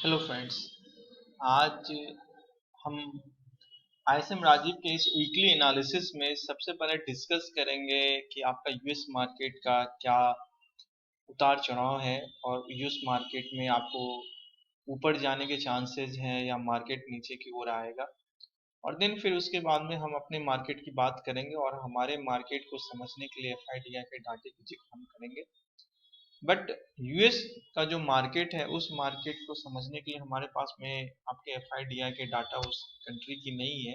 Hello friends. आज हम ISM Rajiv के इस वीकली एनालिसिस में सबसे पहले डिस्कस करेंगे कि आपका यूएस मार्केट का क्या उतार चढ़ाव है और यूएस मार्केट में आपको ऊपर जाने के चांसेस हैं या मार्केट नीचे की ओर आएगा। और देन फिर उसके बाद में हम अपने मार्केट की बात करेंगे और हमारे मार्केट को समझने के लिए एफआईडीआई के डाटे की जिक्र हम करेंगे। बट यूएस का जो मार्केट है उस मार्केट को समझने के लिए हमारे पास में आपके एफआईडीआई के डाटा उस कंट्री की नहीं है,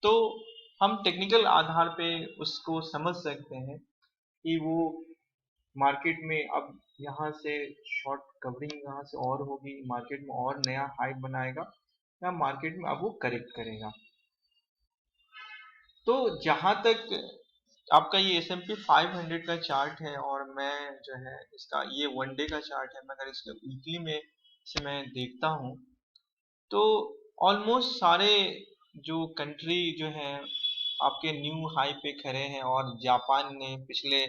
तो हम टेक्निकल आधार पे उसको समझ सकते हैं कि वो मार्केट में अब यहाँ से शॉर्ट कवरिंग यहाँ से और होगी, मार्केट में और नया हाई बनाएगा या मार्केट में अब वो करेक्ट करेगा। तो जहां तक आपका ये एस एम पी 500 का चार्ट है और मैं जो है इसका ये वन डे का चार्ट है, मैं अगर इसके वीकली में से मैं देखता हूँ तो ऑलमोस्ट सारे जो कंट्री जो है आपके न्यू हाई पे खड़े हैं और जापान ने पिछले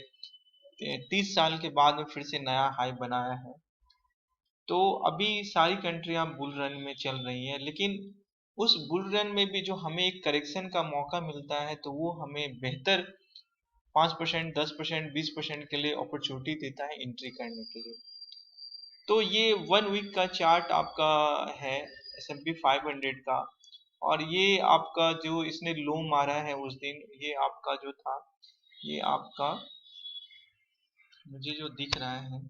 30 साल के बाद में फिर से नया हाई बनाया है। तो अभी सारी कंट्रियां बुल रन में चल रही हैं, लेकिन उस बुल रन में भी जो हमें एक करेक्शन का मौका मिलता है तो वो हमें बेहतर 5%, 10%, 20% के लिए अपॉर्चुनिटी देता है एंट्री करने के लिए। तो ये वन वीक का चार्ट आपका है एस एम पी 500 का, और ये आपका जो इसने लो मारा है उस दिन, ये आपका जो था, ये आपका मुझे जो दिख रहा है,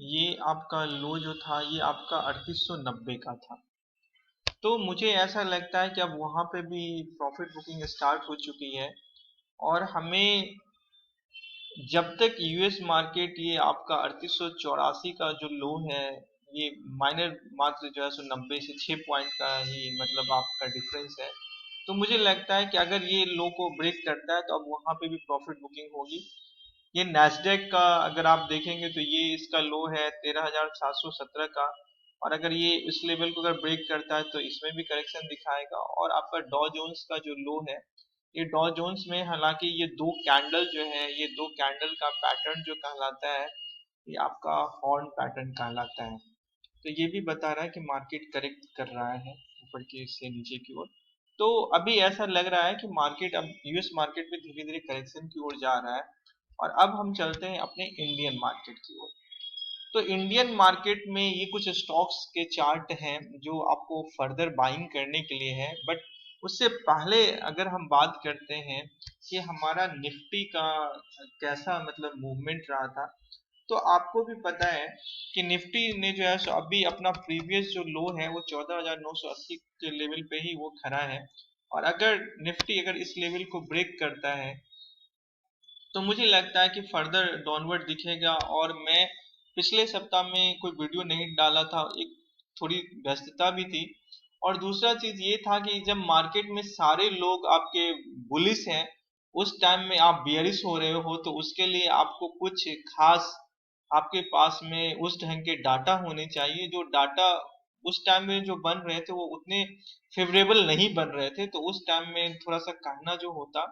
ये आपका लो जो था ये आपका 3890 का था। तो मुझे ऐसा लगता है कि अब वहां पे भी प्रॉफिट बुकिंग स्टार्ट हो चुकी है और हमें जब तक यूएस मार्केट ये आपका 3884 का जो लो है, ये माइनर मात्र जो है सो 90 से 6 पॉइंट का ही मतलब आपका डिफरेंस है। तो मुझे लगता है कि अगर ये लो को ब्रेक करता है तो अब वहां पे भी प्रॉफिट बुकिंग होगी। ये नैस्डैक का अगर आप देखेंगे तो ये इसका लो है 13,717 का, और अगर ये इस लेवल को अगर ब्रेक करता है तो इसमें भी करेक्शन दिखाएगा। और आपका डॉ जोन्स का जो लो है, ये डॉ जोन्स में हालांकि ये दो कैंडल जो है, ये दो कैंडल का पैटर्न जो कहलाता है, ये आपका हॉर्न पैटर्न कहलाता है। तो ये भी बता रहा है कि मार्केट करेक्ट कर रहा है ऊपर की से नीचे की ओर। तो अभी ऐसा लग रहा है कि मार्केट अब यूएस मार्केट में धीरे धीरे करेक्शन की ओर जा रहा है। और अब हम चलते हैं अपने इंडियन मार्केट की ओर। तो इंडियन मार्केट में ये कुछ स्टॉक्स के चार्ट हैं जो आपको फर्दर बाइंग करने के लिए है। बट उससे पहले अगर हम बात करते हैं कि हमारा निफ्टी का कैसा मतलब मूवमेंट रहा था, तो आपको भी पता है कि निफ्टी ने जो है सो अभी अपना प्रीवियस जो लो है वो 14,980 के लेवल पे ही वो खड़ा है। और अगर निफ्टी अगर इस लेवल को ब्रेक करता है तो मुझे लगता है कि फर्दर डाउनवर्ड दिखेगा। और मैं पिछले सप्ताह में कोई वीडियो नहीं डाला था, एक थोड़ी व्यस्तता भी थी। और दूसरा चीज ये था कि जब मार्केट में सारे लोग आपके बुलिश हैं, उस टाइम में आप बियरिश हो रहे हो, तो उसके लिए आपको कुछ खास आपके पास में उस ढंग के डाटा होने चाहिए। जो डाटा उस टाइम में जो बन रहे थे वो उतने फेवरेबल नहीं बन रहे थे, तो उस टाइम में थोड़ा सा कहना जो होता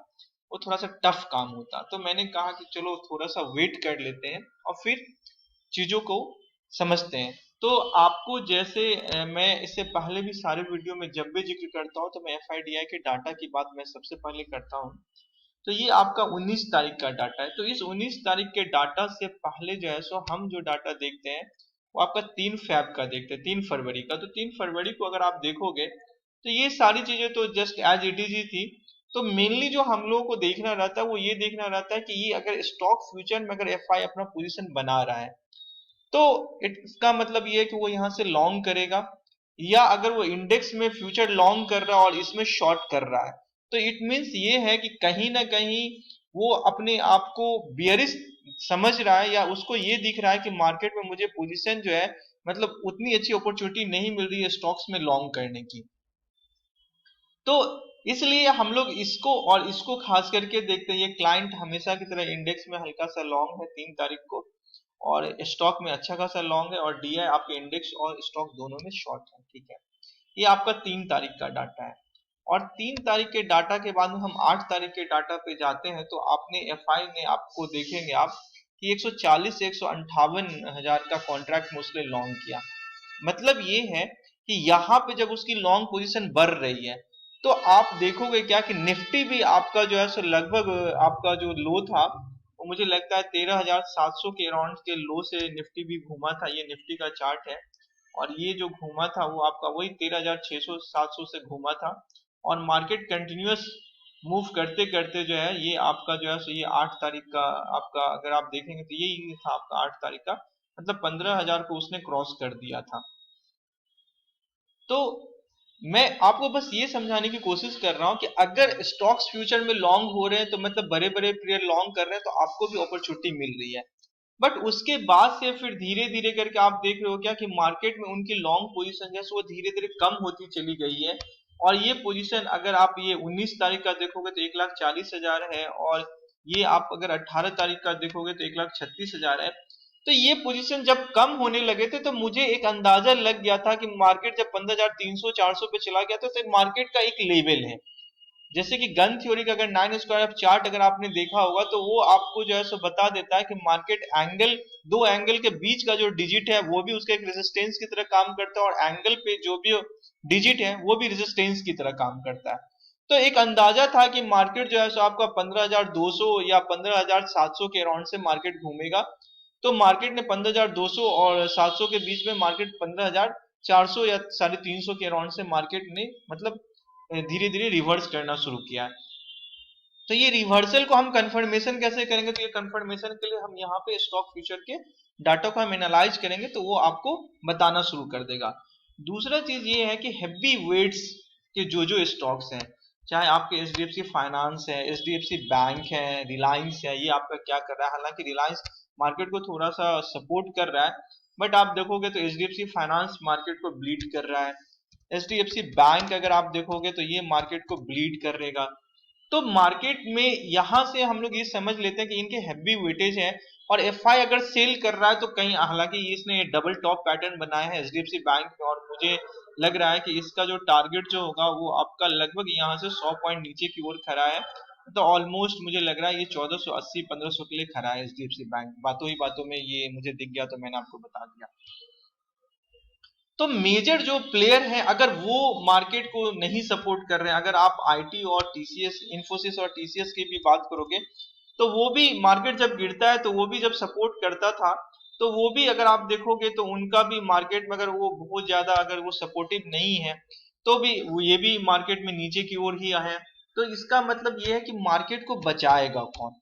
वो थोड़ा सा टफ काम होता। तो मैंने कहा कि चलो थोड़ा सा वेट कर लेते हैं और फिर चीजों को समझते हैं। तो आपको जैसे मैं इससे पहले भी सारे वीडियो में जब भी जिक्र करता हूँ तो मैं एफआईडीआई के डाटा की बात मैं सबसे पहले करता हूँ। तो ये आपका 19 तारीख का डाटा है। तो इस 19 तारीख के डाटा से पहले जो है सो हम जो डाटा देखते हैं वो आपका 3 फैब का देखते हैं, 3 फरवरी का। तो 3 फरवरी को अगर आप देखोगे तो ये सारी चीजें तो जस्ट एज इट इज ही थी। तो मेनली जो हम लोगों को देखना रहता है वो ये देखना रहता है कि ये अगर स्टॉक फ्यूचर में अगर एफआई अपना पोजीशन बना रहा है तो इसका मतलब ये है कि वो यहाँ से लॉन्ग करेगा, या अगर वो इंडेक्स में फ्यूचर लॉन्ग कर रहा है और इसमें शॉर्ट कर रहा है तो इट मीन्स ये है कि कहीं ना कहीं वो अपने आप को बियरिश समझ रहा है, या उसको ये दिख रहा है कि मार्केट में मुझे पोजीशन जो है मतलब उतनी अच्छी अपॉर्चुनिटी नहीं मिल रही है स्टॉक्स में लॉन्ग करने की। तो इसलिए हम लोग इसको और इसको खास करके देखते हैं। ये क्लाइंट हमेशा की तरह इंडेक्स में हल्का सा लॉन्ग है 3 तारीख को, और स्टॉक में अच्छा खासा लॉन्ग है, और डीआई आपके इंडेक्स और स्टॉक दोनों में शॉर्ट है। ठीक है, ये आपका 3 तारीख का डाटा है। और 3 तारीख के डाटा के बाद में हम 8 तारीख के डाटा पे जाते हैं तो आपने एफआई ने आपको देखेंगे आप कि 140 से 158 हजार का कॉन्ट्रैक्ट में उसने लॉन्ग किया। मतलब ये है कि यहाँ पे जब उसकी लॉन्ग पोजीशन बढ़ रही है तो आप देखोगे क्या कि निफ्टी भी आपका जो है सो लगभग आपका जो लो था वो मुझे लगता है 13,700 के अराउंड के लो से निफ्टी भी घूमा था। ये निफ्टी का चार्ट है और ये जो घूमा था वो आपका वही 13,600 700 से घूमा था। और मार्केट कंटिन्यूअस मूव करते करते जो है ये आपका जो है सो ये 8 तारीख का आपका अगर आप देखेंगे तो यही था आपका 8 तारीख का, मतलब 15,000 को उसने क्रॉस कर दिया था। तो मैं आपको बस ये समझाने की कोशिश कर रहा हूं कि अगर स्टॉक्स फ्यूचर में लॉन्ग हो रहे हैं तो मतलब बड़े बड़े प्लेयर लॉन्ग कर रहे हैं तो आपको भी अपॉर्चुनिटी मिल रही है। बट उसके बाद से फिर धीरे धीरे करके आप देख रहे हो क्या कि मार्केट में उनकी लॉन्ग पोजीशन जैसे वो धीरे धीरे कम होती चली गई है। और ये पोजीशन अगर आप ये 19 तारीख का देखोगे तो 1,40,000 है, और ये आप अगर 18 तारीख का देखोगे तो 1,36,000 है। तो ये पोजीशन जब कम होने लगे थे तो मुझे एक अंदाजा लग गया था कि मार्केट जब 15,300 400 पे चला गया था तो मार्केट का एक लेवल है। जैसे कि गन थ्योरी का अगर 9 स्क्वायर ऑफ चार्ट अगर आपने देखा होगा तो वो आपको जो है सो बता देता है कि मार्केट एंगल, दो एंगल के बीच का जो डिजिट है वो भी उसका एक रेजिस्टेंस की तरह काम करता है, और एंगल पे जो भी डिजिट है वो भी रेजिस्टेंस की तरह काम करता है। तो एक अंदाजा था कि मार्केट जो है सो आपका 15,200 या 15,700 के अराउंड से मार्केट घूमेगा। तो मार्केट ने 15,200 और 700 के बीच में मार्केट 15,400 या 350 के अराउंड से मार्केट ने मतलब धीरे धीरे रिवर्स करना शुरू किया है। तो ये रिवर्सल को हम कंफर्मेशन कैसे करेंगे, तो ये कंफर्मेशन के लिए हम यहाँ पे स्टॉक फ्यूचर के डाटा को हम एनालाइज करेंगे तो वो आपको बताना शुरू कर देगा। दूसरा चीज ये है कि हैवी वेट्स के जो जो स्टॉक्स हैं, चाहे आपके H D F C finance है, H D F C bank है, रिलायंस है, ये आपका क्या कर रहा है, हालांकि रिलायंस मार्केट को थोड़ा सा सपोर्ट कर रहा है बट आप देखोगे तो H D F C finance market को ब्लीड कर रहा है। H D F C bank अगर आप देखोगे तो ये मार्केट को ब्लीड करेगा। तो मार्केट में यहां से हम लोग ये समझ लेते हैं कि इनके हैवी वेटेज है, और एफआई अगर सेल कर रहा है तो कहीं, हालांकि इसने डबल टॉप पैटर्न बनाया है एचडीएफसी बैंक में, और मुझे लग रहा है कि इसका जो टारगेट जो होगा वो आपका लगभग यहाँ से 100 पॉइंट नीचे की ओर खड़ा है। तो ऑलमोस्ट मुझे लग रहा है ये 1480 1500 के लिए खड़ा है एचडीएफसी बैंक। बातों ही बातों में ये मुझे दिख गया तो मैंने आपको बता दिया। तो मेजर जो प्लेयर हैं अगर वो मार्केट को नहीं सपोर्ट कर रहे हैं, अगर आप आईटी और टीसीएस, इंफोसिस और टीसीएस की भी बात करोगे तो वो भी मार्केट जब गिरता है तो वो भी जब सपोर्ट करता था तो वो भी अगर आप देखोगे तो उनका भी मार्केट में अगर वो बहुत ज्यादा अगर वो सपोर्टिव नहीं है तो भी ये भी मार्केट में नीचे की ओर ही है। तो इसका मतलब ये है कि मार्केट को बचाएगा कौन।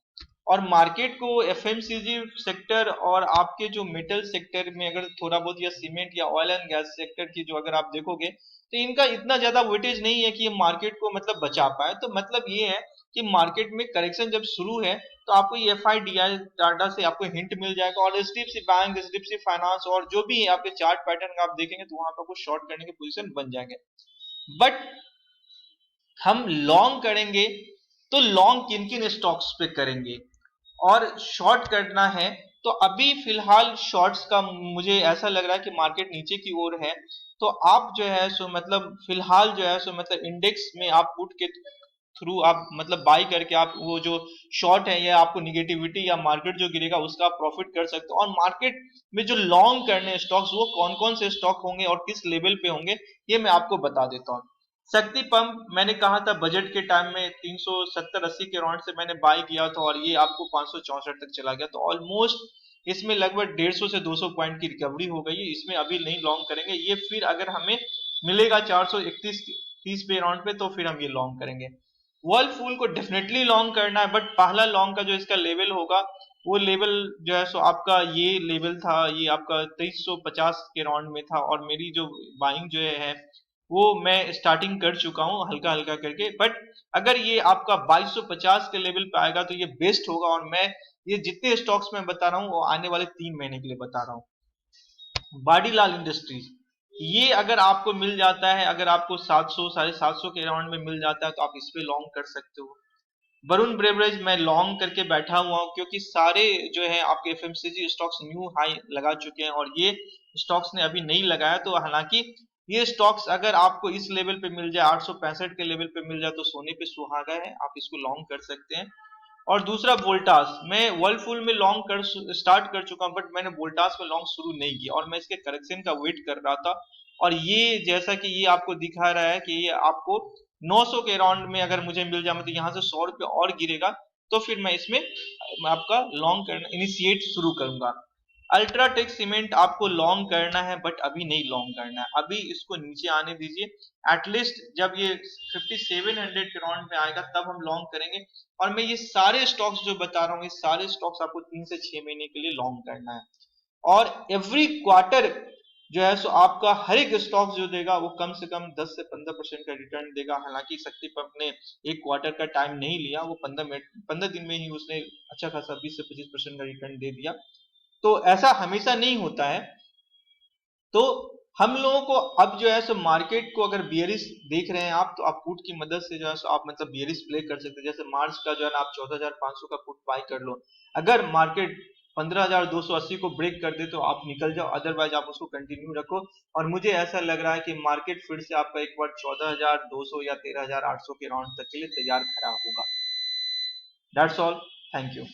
और मार्केट को एफएमसीजी सेक्टर और आपके जो मेटल सेक्टर में अगर थोड़ा बहुत, या सीमेंट या ऑयल एंड गैस सेक्टर की जो अगर आप देखोगे तो इनका इतना ज्यादा वेटेज नहीं है कि ये मार्केट को मतलब बचा पाए। तो मतलब ये है कि मार्केट में करेक्शन जब शुरू है तो आपको ये F I D I data से आपको हिंट मिल जाएगा, और H D F C bank, H D F C finance और जो भी आपके चार्ट पैटर्न आप देखेंगे तो वहां पर आपको शॉर्ट करने के पोजीशन बन जाएंगे। बट हम लॉन्ग करेंगे तो लॉन्ग किन किन स्टॉक्स पे करेंगे, और शॉर्ट करना है तो अभी फिलहाल शॉर्ट्स का मुझे ऐसा लग रहा है कि मार्केट नीचे की ओर है। तो आप जो है सो मतलब फिलहाल जो है सो मतलब इंडेक्स में आप पुट के थ्रू आप मतलब बाई करके आप वो जो शॉर्ट है या आपको निगेटिविटी या मार्केट जो गिरेगा उसका प्रॉफिट कर सकते हो। और मार्केट में जो लॉन्ग करने स्टॉक्स वो कौन कौन से स्टॉक होंगे और किस लेवल पे होंगे ये मैं आपको बता देता हूँ। शक्ति पंप मैंने कहा था बजट के टाइम में 370-80 के राउंड से मैंने बाई किया था और ये आपको 564 तक चला गया, तो ऑलमोस्ट इसमें लगभग 150 से 200 पॉइंट की रिकवरी हो गई है। इसमें अभी नहीं लॉन्ग करेंगे, ये फिर अगर हमें मिलेगा 431 30 पे राउंड पे तो फिर हम ये लॉन्ग करेंगे। वर्लफूल को डेफिनेटली लॉन्ग करना है, बट पहला लॉन्ग का जो इसका लेवल होगा वो लेवल जो है सो आपका ये लेवल था, ये आपका 2350 के राउंड में था, और मेरी जो बाइंग जो है वो मैं स्टार्टिंग कर चुका हूँ हल्का हल्का करके। बट अगर ये आपका 2250 के लेवल पे आएगा तो ये बेस्ट होगा, और मैं ये जितने स्टॉक्स में बता रहा हूँ वो आने वाले 3 महीने के लिए बता रहा हूँ। बाडीलाल इंडस्ट्रीज, ये अगर आपको मिल जाता है, अगर आपको 700 750 के अराउंड में मिल जाता है तो आप इस पे लॉन्ग कर सकते हो। वरुण ब्रेवरेज मैं लॉन्ग करके बैठा हुआ हूँ क्योंकि सारे जो है आपके एफएमसीजी स्टॉक्स न्यू हाई लगा चुके हैं और ये स्टॉक्स ने अभी नहीं लगाया। तो हालांकि ये स्टॉक्स अगर आपको इस लेवल पे मिल जाए, 865 के लेवल पे मिल जाए तो सोने पे सुहागा है, आप इसको लॉन्ग कर सकते हैं। और दूसरा वोल्टास, मैं वर्लफुल में लॉन्ग कर स्टार्ट कर चुका हूं, बट मैंने वोल्टास में लॉन्ग शुरू नहीं किया और मैं इसके करेक्शन का वेट कर रहा था। और ये जैसा कि ये आपको दिखा रहा है कि ये आपको 900 के राउंड में अगर मुझे मिल जाए, मतलब यहाँ से 100 रुपये और गिरेगा, तो फिर मैं इसमें आपका लॉन्ग करना इनिशिएट शुरू करूंगा। अल्ट्राटेक सीमेंट आपको लॉन्ग करना है, बट अभी नहीं लॉन्ग करना है, अभी इसको नीचे आने दीजिए। एटलीस्ट जब ये 5700 के राउंड में आएगा तब हम लॉन्ग करेंगे। और मैं ये सारे स्टॉक्स जो बता रहा हूँ, ये सारे स्टॉक्स आपको 3 से 6 महीने के लिए लॉन्ग करना है। और एवरी क्वार्टर जो है सो आपका हर एक स्टॉक जो देगा वो कम से कम 10 से 15% का रिटर्न देगा। हालांकि शक्ति पंप ने एक क्वार्टर का टाइम नहीं लिया, वो 15 दिन में ही उसने अच्छा खासा 20 से 25% का रिटर्न दे दिया। तो ऐसा हमेशा नहीं होता है। तो हम लोगों को अब जो है सो मार्केट को अगर बियरिश देख रहे हैं आप, तो आप पुट की मदद से जो है सो आप मतलब बियरिश प्ले कर सकते हैं। जैसे मार्च का जो है ना, आप 14,500 का पुट बाय कर लो। अगर मार्केट 15,280 को ब्रेक कर दे तो आप निकल जाओ, अदरवाइज आप उसको कंटिन्यू रखो। और मुझे ऐसा लग रहा है कि मार्केट फिर से आपका एक बार 14,200 या 13,800 के राउंड तक के लिए तैयार खड़ा होगा। That's all. Thank you.